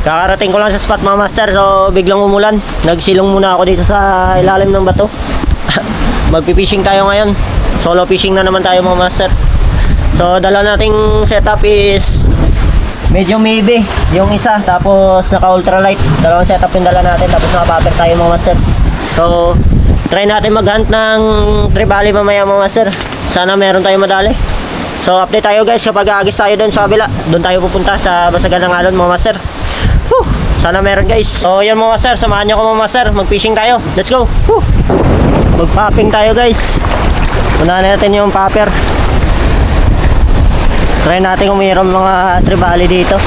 Kakarating ko lang sa spot mga master, so biglang umulan. Nagsilong muna ako dito sa ilalim ng bato. Magpipishing tayo ngayon. Solo fishing na naman tayo mga master. So dala nating setup is medyo maybe yung isa, tapos naka ultralight. Dalawang setup yung dala natin, tapos naka popper tayo mga master. So try natin mag-hunt ng trevally mamaya mga master. Sana meron tayo madali. So update tayo guys kapag aagis tayo doon sa kabila. Doon tayo pupunta sa Basagan ng Alon mga master. Whew! Sana meron guys. So yan mga master, samahan nyo ko mga master. Mag-fishing tayo. Let's go. Whew! Mag-popping tayo guys. Unahin natin yung popper. Try natin umiram mga trevally dito.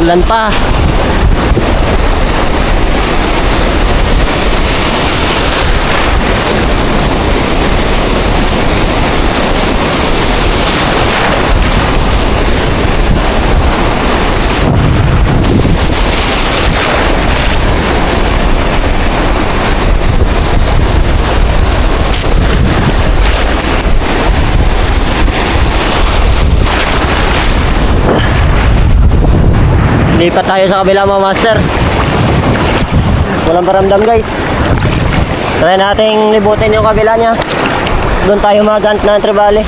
Ulan pa. Lipat tayo sa kabila mga master. Walang paramdam guys. Try nating libutin yung kabila niya. Doon tayo mag-hunt ng trevally.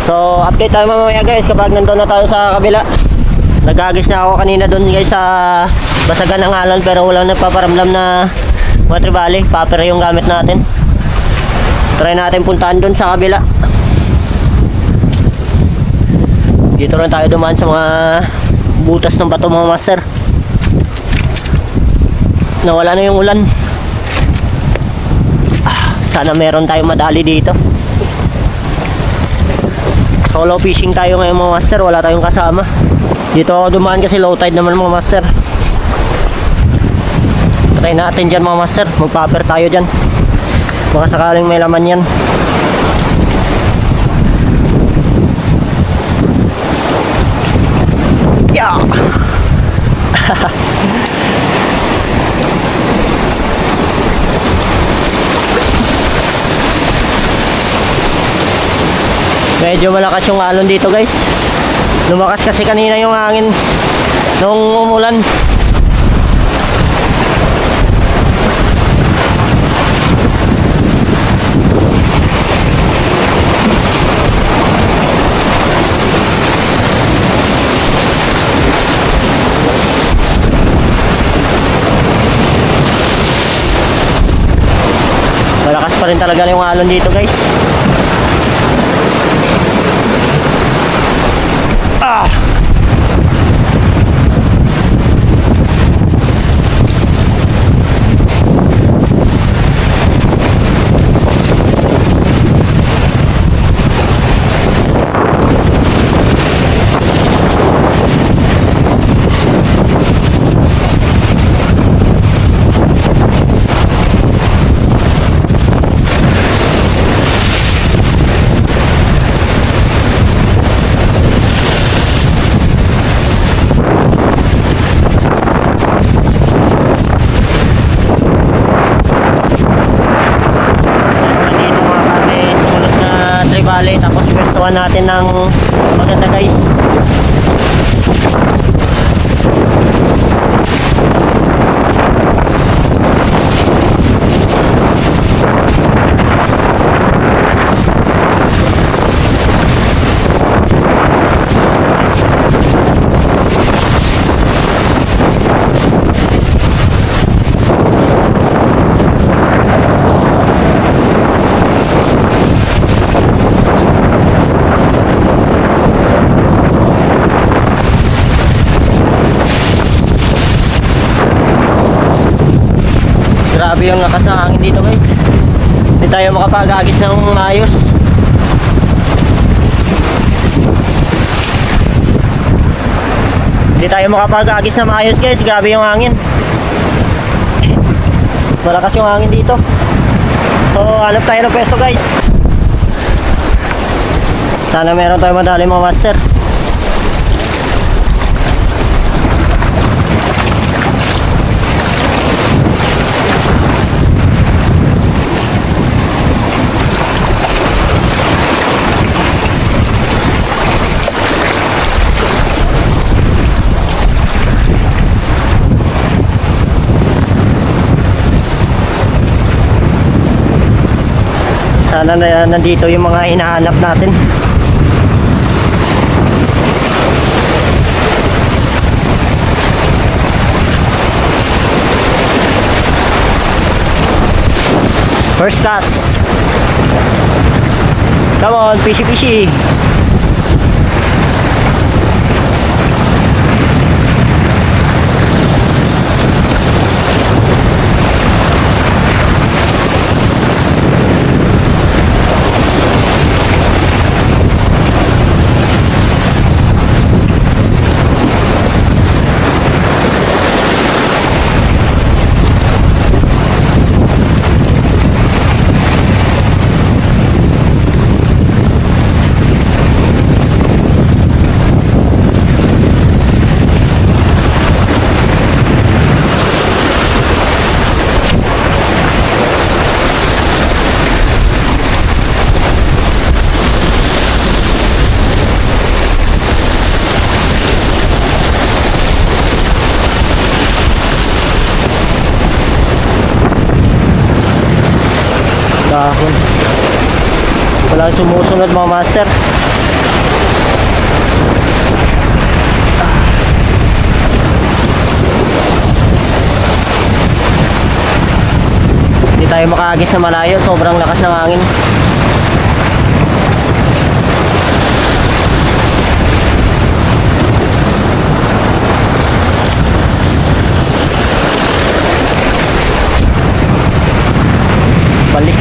So update tayo mamaya guys kapag nandun na tayo sa kabila. Nag-agis na ako kanina doon guys sa Basagan ng Alon, pero walang nagpaparamdam na mga trevally. Popper yung gamit natin. Try natin puntahan doon sa kabila. Dito rin tayo dumaan sa mga butas ng bato mga master. Nawala na yung ulan. Sana meron tayong madali dito. Solo fishing tayo ngayon mga master. Wala tayong kasama. Dito ako dumaan kasi low tide naman mga master. Try natin dyan mga master. Mag-popper tayo dyan. Baka sakaling may laman yan. Yeah. Medyo malakas yung alon dito guys. Lumakas kasi kanina yung hangin nung umulan. Malakas pa rin talaga yung alon dito guys. Tapos pwestuhan natin ng maganda guys. Grabe yung lakas ng hangin dito guys. Hindi tayo makapag-agis ng maayos. Hindi tayo makapag-agis na maayos guys. Grabe yung hangin. Malakas yung hangin dito. So hanap tayo ng pwesto guys. Sana meron tayo madali mga master. Sana na nandito yung mga hinahanap natin. First cast. Come on, fishy fishy. Dahon. Wala sumusunod mga master. Hindi tayo makaagis na malayo. Sobrang lakas ng hangin. Balik.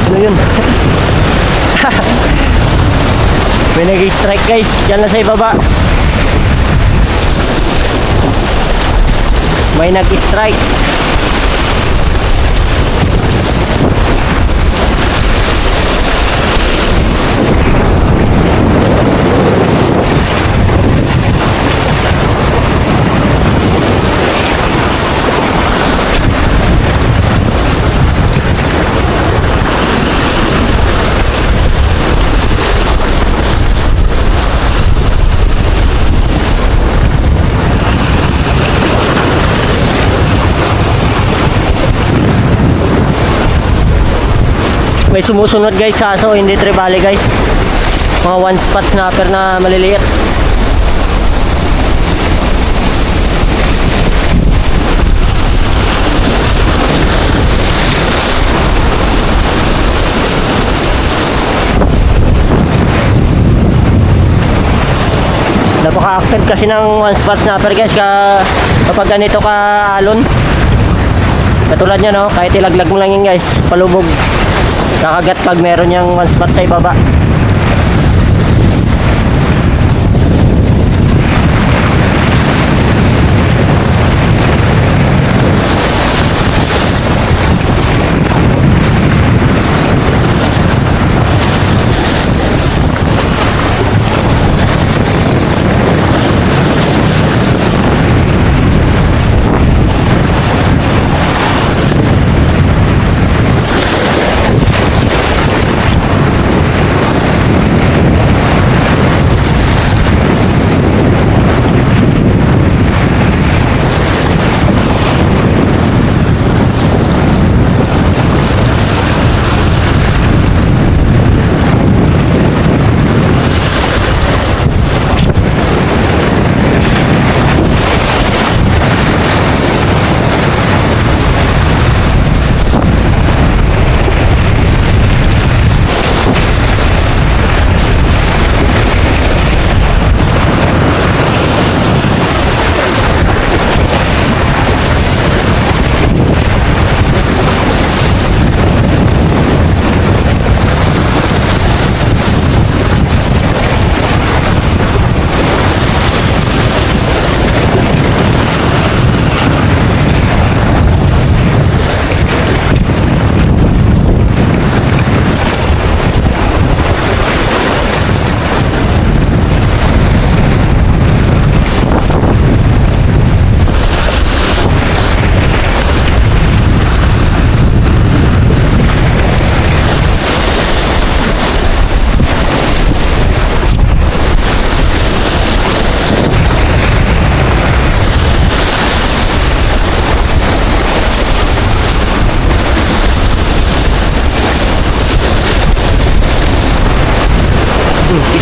Ano yun? May nag-strike guys. Diyan lang sa ibaba. May nag-strike. May sumusunod guys, kaso hindi tribali guys. Mga one spot snapper na maliliit. Napaka-active kasi ng one spot snapper guys kapag ganito ka alon. Katulad niya no, kahit ilaglag mo lang yun guys, palubog. Nakagat pag meron yung one spot sa ibaba.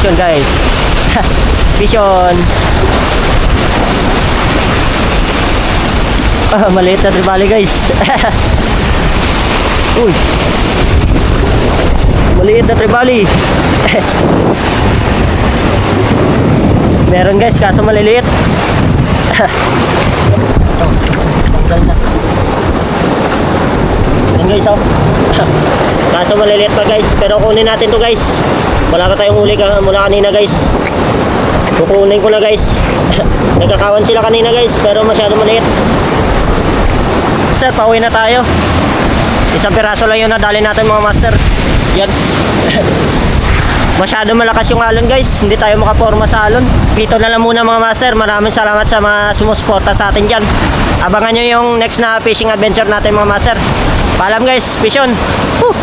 Vision guys. Vision. Maliit na tribali guys. Uy. Maliit na tribali. Meron guys, kaso maliliit. Tanggal na. Yan guys, oh. Kaso maliliit pa guys, pero kunin natin to guys. Wala pa tayong uli mula kanina guys. Kukunin ko na guys. Nagkakawan sila kanina guys, pero masyado maliit. Master, pauwi na tayo. Isang piraso lang yung nadali natin mga master. Yan. Masyado malakas yung alon guys. Hindi tayo makaporma sa alon. Dito na lang muna mga master. Maraming salamat sa mga sumusuporta sa atin dyan. Abangan nyo yung next na fishing adventure natin mga master. Paalam guys. Vision. Woo!